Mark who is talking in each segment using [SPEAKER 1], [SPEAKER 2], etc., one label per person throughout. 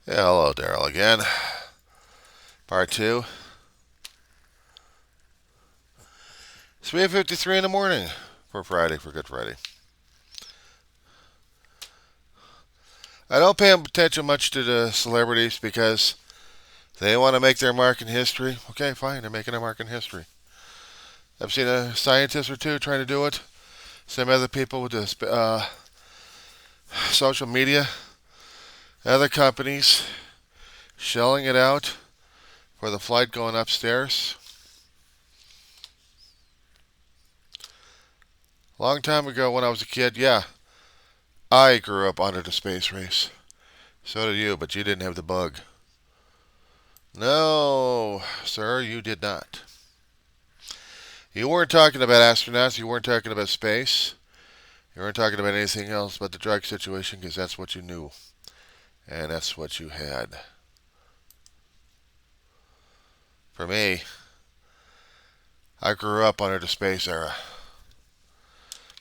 [SPEAKER 1] Yeah, hello, Darryl again. Part two. It's 3:53 in the morning for Friday, for Good Friday. I don't pay attention much to the celebrities because they want to make their mark in history. Okay, fine, they're making a mark in history. I've seen a scientist or two trying to do it. Some other people with the social media, other companies shelling it out for the flight going upstairs. Long time ago when I was a kid, yeah, I grew up under the space race. So did you, but you didn't have the bug. No, sir, you did not. You weren't talking about astronauts. You weren't talking about space. You weren't talking about anything else but the drug situation because that's what you knew. And that's what you had. For me, I grew up under the space era.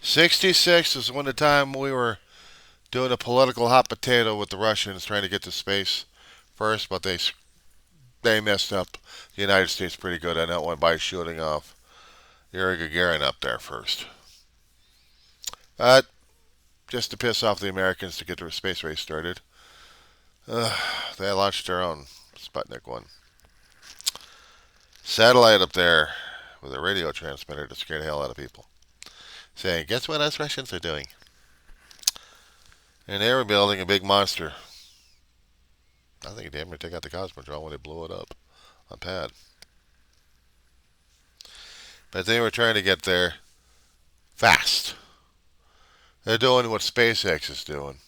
[SPEAKER 1] 66 was when the time we were doing a political hot potato with the Russians trying to get to space first, but they messed up the United States pretty good on that one by shooting off Yuri Gagarin up there first. But just to piss off the Americans to get their space race started, they launched their own Sputnik 1 satellite up there with a radio transmitter to scare the hell out of people, saying, "Guess what us Russians are doing?" And they were building a big monster. I think it damn near took out the Cosmodrome when they blew it up on pad. But they were trying to get there fast. They're doing what SpaceX is doing.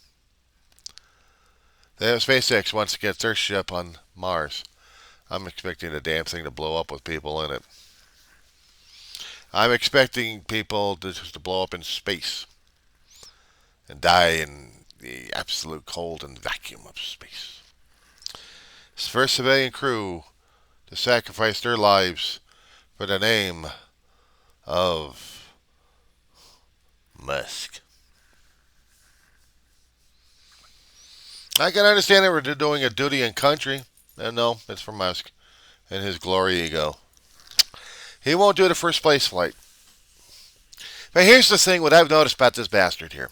[SPEAKER 1] SpaceX wants to get their ship on Mars. I'm expecting the damn thing to blow up with people in it. I'm expecting people to blow up in space and die in the absolute cold and vacuum of space. It's the first civilian crew to sacrifice their lives for the name of Musk. I can understand that we're doing a duty in country. And no, it's for Musk and his glory ego. He won't do the first place flight. But here's the thing what I've noticed about this bastard here.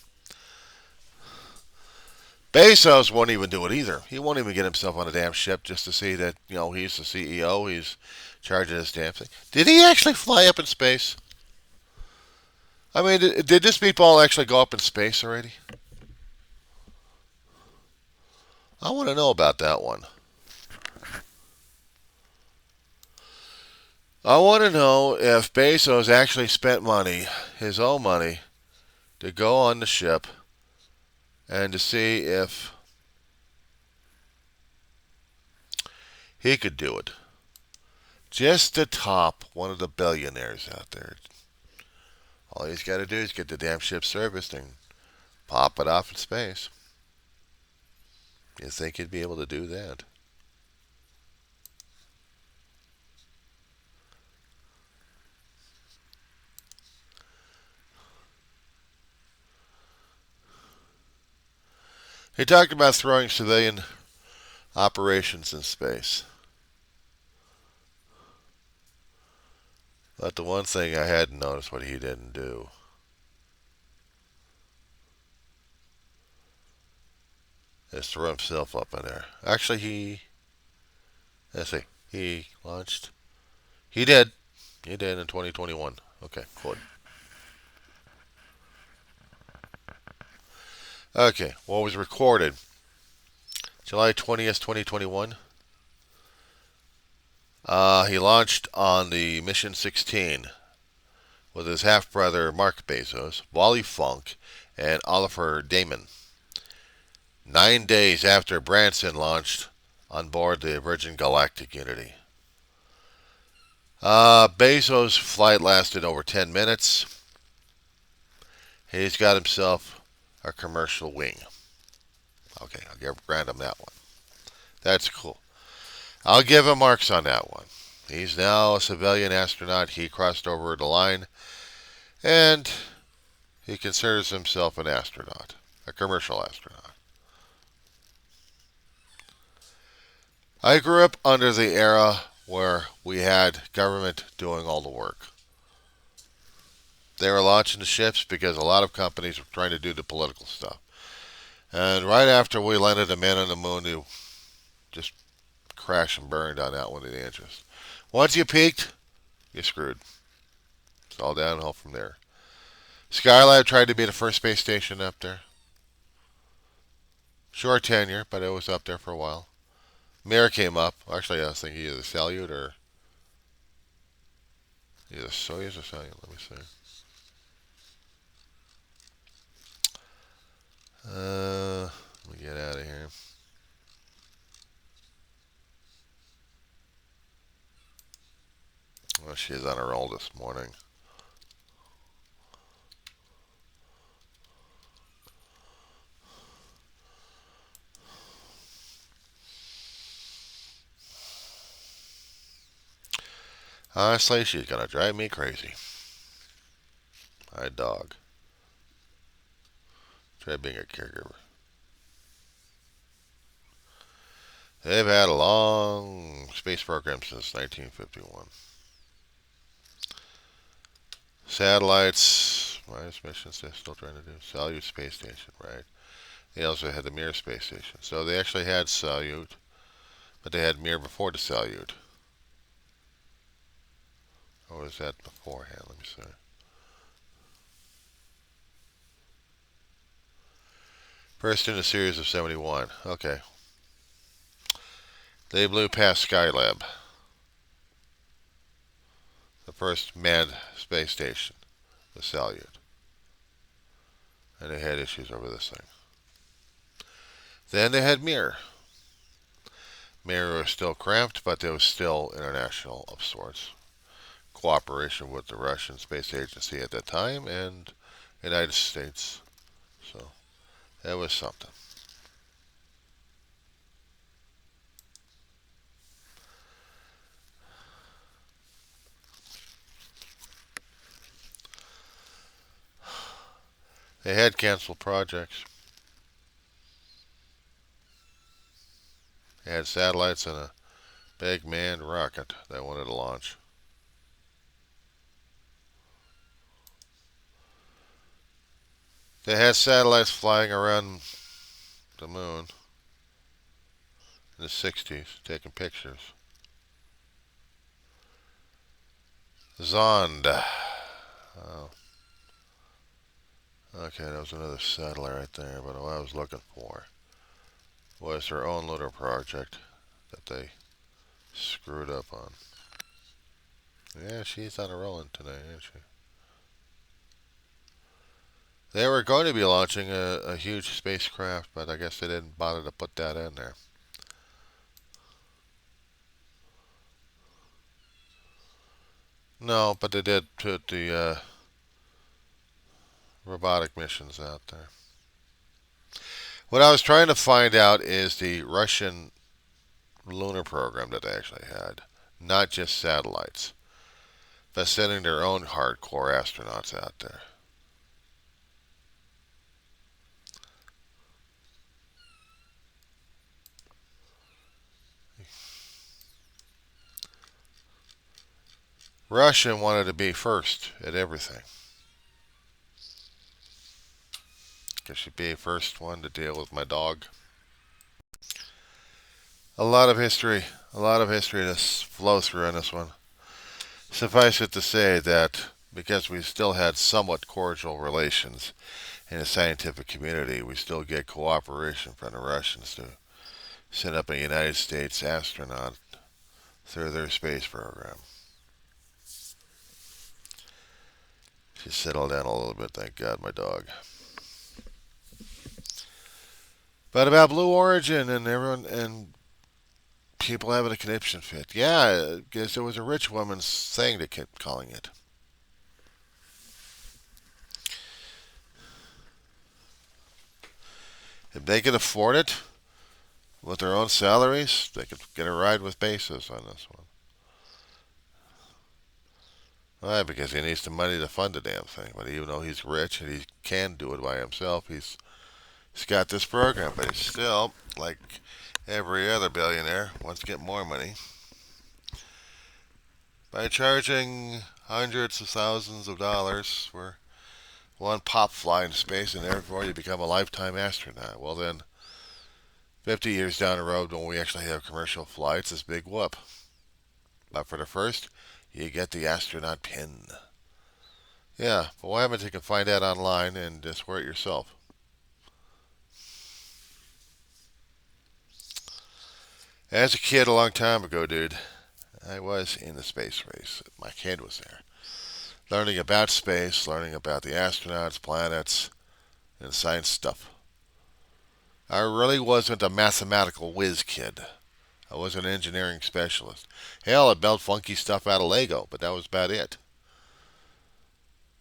[SPEAKER 1] Bezos won't even do it either. He won't even get himself on a damn ship just to see that, he's the CEO, he's in charge of this damn thing. Did he actually fly up in space? I mean, did this meatball actually go up in space already? I want to know about that one. I want to know if Bezos actually spent money, his own money, to go on the ship and to see if he could do it. Just to top one of the billionaires out there. All he's got to do is get the damn ship serviced and pop it off in space. You think he'd be able to do that? He talked about throwing civilian operations in space. But the one thing I hadn't noticed what he didn't do is throw himself up in there. Actually, let's see, he launched. He did. He did in 2021. Okay, good. Okay, what was recorded? July 20th, 2021. He launched on the Mission 16 with his half brother Mark Bezos, Wally Funk, and Oliver Damon. 9 days after Branson launched on board the Virgin Galactic Unity. Bezos' flight lasted over 10 minutes. He's got himself a commercial wing. Okay, I'll grant him that one. That's cool. I'll give him marks on that one. He's now a civilian astronaut. He crossed over the line, and he considers himself an astronaut, a commercial astronaut. I grew up under the era where we had government doing all the work. They were launching the ships because a lot of companies were trying to do the political stuff. And right after we landed a man on the moon, you just crashed and burned on that one of the interest. Once you peaked, you're screwed. It's all downhill from there. Skylab tried to be the first space station up there. Short tenure, but it was up there for a while. Mir came up. Actually, I was thinking either Salyut or either Soyuz or Salyut. Let me see. Let me get out of here. Well, she's on a roll this morning. Honestly, she's gonna drive me crazy. My dog. Try being a caregiver. They've had a long space program since 1951. Satellites, minus missions they're still trying to do. Salyut space station, right? They also had the Mir space station. So they actually had Salyut, but they had Mir before the Salyut. Or was that beforehand? Let me see. First in a series of 71. Okay. They blew past Skylab, the first manned space station, the Salyut. And they had issues over this thing. Then they had Mir. Mir was still cramped, but there was still international of sorts. Cooperation with the Russian Space Agency at that time and the United States. So that was something. They had canceled projects. They had satellites and a big manned rocket they wanted to launch. They had satellites flying around the moon in the 60s, taking pictures. Zond. Oh. Okay, that was another satellite right there, but what I was looking for was their own lunar project that they screwed up on. Yeah, she's on a rolling tonight, isn't she? They were going to be launching a huge spacecraft, but I guess they didn't bother to put that in there. No, but they did put the robotic missions out there. What I was trying to find out is the Russian lunar program that they actually had, not just satellites, but sending their own hardcore astronauts out there. Russia wanted to be first at everything. Because she'd be the first one to deal with my dog. A lot of history to flow through on this one. Suffice it to say that because we still had somewhat cordial relations in the scientific community, we still get cooperation from the Russians to send up a United States astronaut through their space program. She settled down a little bit, thank God, my dog. But about Blue Origin and everyone and people having a conniption fit. Yeah, because there was a rich woman's thing that kept calling it. If they could afford it with their own salaries, they could get a ride with Bezos on this one. Why? Because he needs the money to fund the damn thing. But even though he's rich and he can do it by himself, he's got this program. But he's still like every other billionaire wants to get more money by charging hundreds of thousands of dollars for one pop fly in space, and therefore you become a lifetime astronaut. Well, then, 50 years down the road, when we actually have commercial flights, it's big whoop. But for the first, you get the astronaut pin. Yeah, but why haven't you can find that online and just wear it yourself? As a kid, a long time ago, dude, I was in the space race. My kid was there. Learning about space, learning about the astronauts, planets, and science stuff. I really wasn't a mathematical whiz kid. I was an engineering specialist. Hell, I built funky stuff out of Lego, but that was about it.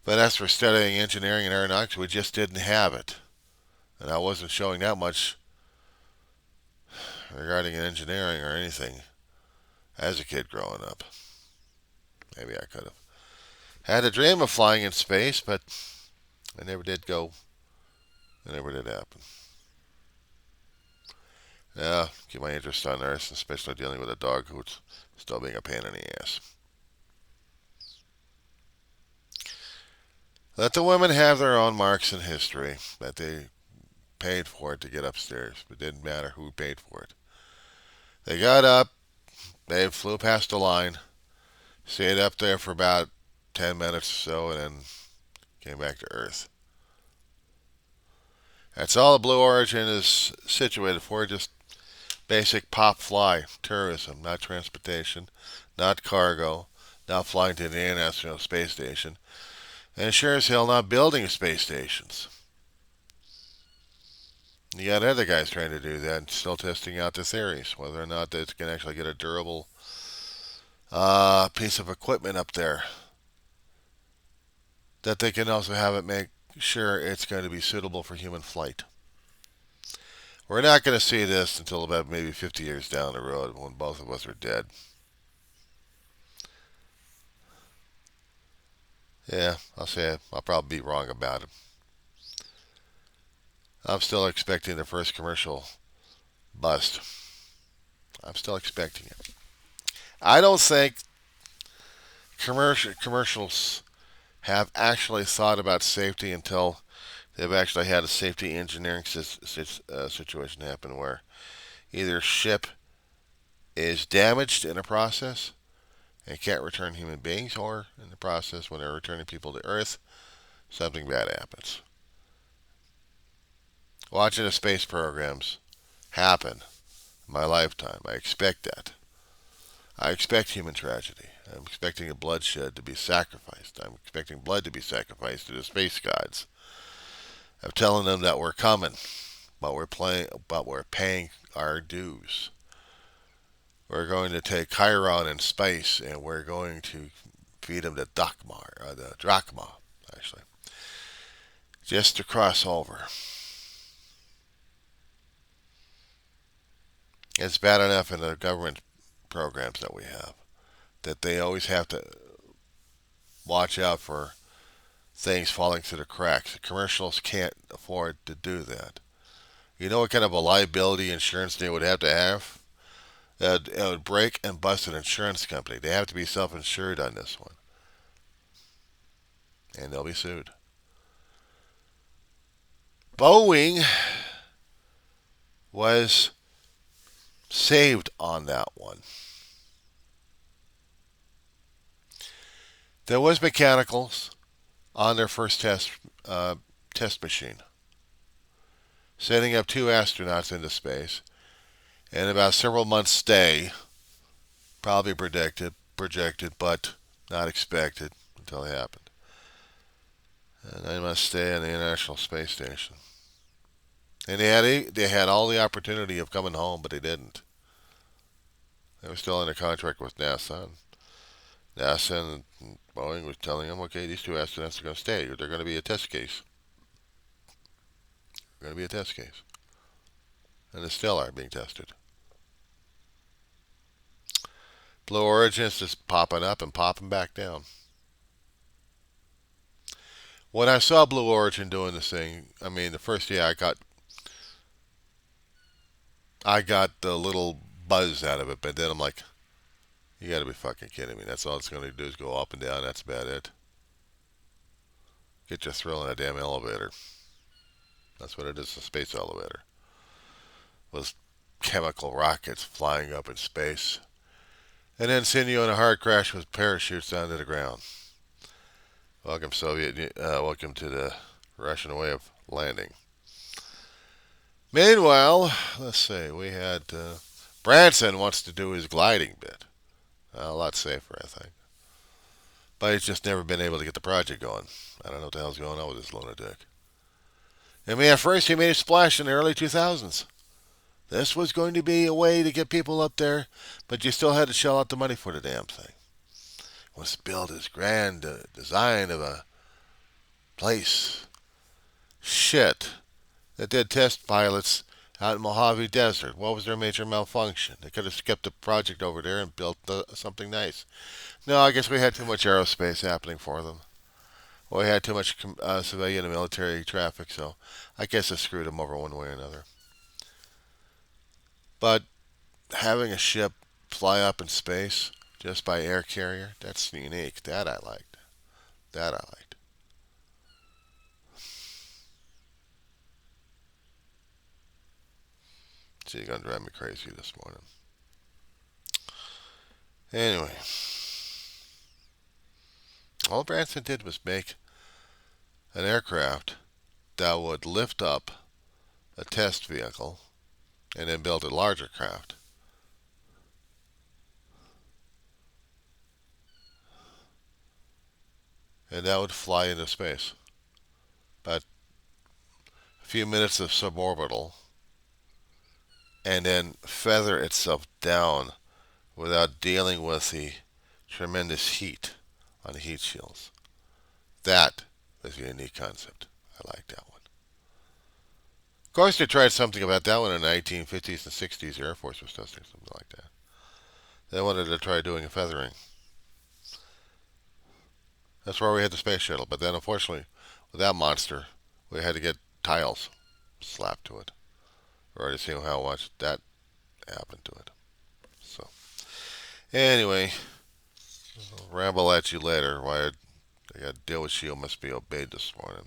[SPEAKER 1] But as for studying engineering and aeronautics, we just didn't have it. And I wasn't showing that much regarding engineering or anything as a kid growing up. Maybe I could have had a dream of flying in space, but I never did go. It never did happen. Yeah, keep my interest on Earth, especially dealing with a dog who's still being a pain in the ass. Let the women have their own marks in history that they paid for it to get upstairs. It didn't matter who paid for it. They got up, they flew past the line, stayed up there for about 10 minutes or so, and then came back to Earth. That's all the Blue Origin is situated for, just basic pop fly tourism, not transportation, not cargo, not flying to the International Space Station, and sure as hell not building space stations. You got other guys trying to do that, still testing out the theories, whether or not they can actually get a durable piece of equipment up there that they can also have it make sure it's going to be suitable for human flight. We're not going to see this until about maybe 50 years down the road when both of us are dead. Yeah, I'll say it. I'll probably be wrong about it. I'm still expecting the first commercial bust. I'm still expecting it. I don't think commercials have actually thought about safety until they've actually had a safety engineering situation happen where either ship is damaged in a process and can't return human beings, or in the process when they're returning people to Earth, something bad happens. Watching the space programs happen in my lifetime, I expect that. I expect human tragedy. I'm expecting a bloodshed to be sacrificed. I'm expecting blood to be sacrificed to the space gods. I'm telling them that we're coming, but we're paying our dues. We're going to take Chiron in space, and we're going to feed them the drachma, actually, just to cross over. It's bad enough in the government programs that we have that they always have to watch out for things falling through the cracks. The commercials can't afford to do that. You know what kind of a liability insurance they would have to have? It would break and bust an insurance company. They have to be self-insured on this one, and they'll be sued. Boeing was saved on that one. There was mechanicals on their first test machine, sending up two astronauts into space, and about several months stay, probably projected, but not expected until it happened. And they must stay on the International Space Station. And they had all the opportunity of coming home, but they didn't. They were still under contract with NASA. And NASA and Boeing was telling them, okay, these two astronauts are going to stay. They're going to be a test case. They're going to be a test case. And they still are being tested. Blue Origin is just popping up and popping back down. When I saw Blue Origin doing this thing, I mean, the first year I got I got the little buzz out of it, but then I'm like, you got to be fucking kidding me. That's all it's going to do is go up and down. That's about it. Get your thrill in a damn elevator. That's what it is, a space elevator. With chemical rockets flying up in space. And then send you in a hard crash with parachutes down to the ground. Welcome, welcome to the Russian way of landing. Meanwhile, let's see, we had Branson wants to do his gliding bit. A lot safer, I think. But he's just never been able to get the project going. I don't know what the hell's going on with this lunatic. I mean, at first he made a splash in the early 2000s. This was going to be a way to get people up there, but you still had to shell out the money for the damn thing. He wants to build his grand design of a place. Shit. They did test pilots out in Mojave Desert. What was their major malfunction? They could have skipped the project over there and built something nice. No, I guess we had too much aerospace happening for them. Well, we had too much civilian and military traffic, so I guess it screwed them over one way or another. But having a ship fly up in space just by air carrier, that's unique. That I liked. That I liked. So you're going to drive me crazy this morning. Anyway, all Branson did was make an aircraft that would lift up a test vehicle and then build a larger craft. And that would fly into space. About a few minutes of suborbital and then feather itself down without dealing with the tremendous heat on the heat shields. That was a unique concept. I like that one. Of course, they tried something about that one in the 1950s and 60s. The Air Force was testing something like that. They wanted to try doing a feathering. That's where we had the space shuttle. But then, unfortunately, with that monster, we had to get tiles slapped to it. We're already seeing how much that happened to it. So, anyway, I'll ramble at you later. Why I got to deal with Shield must be obeyed this morning.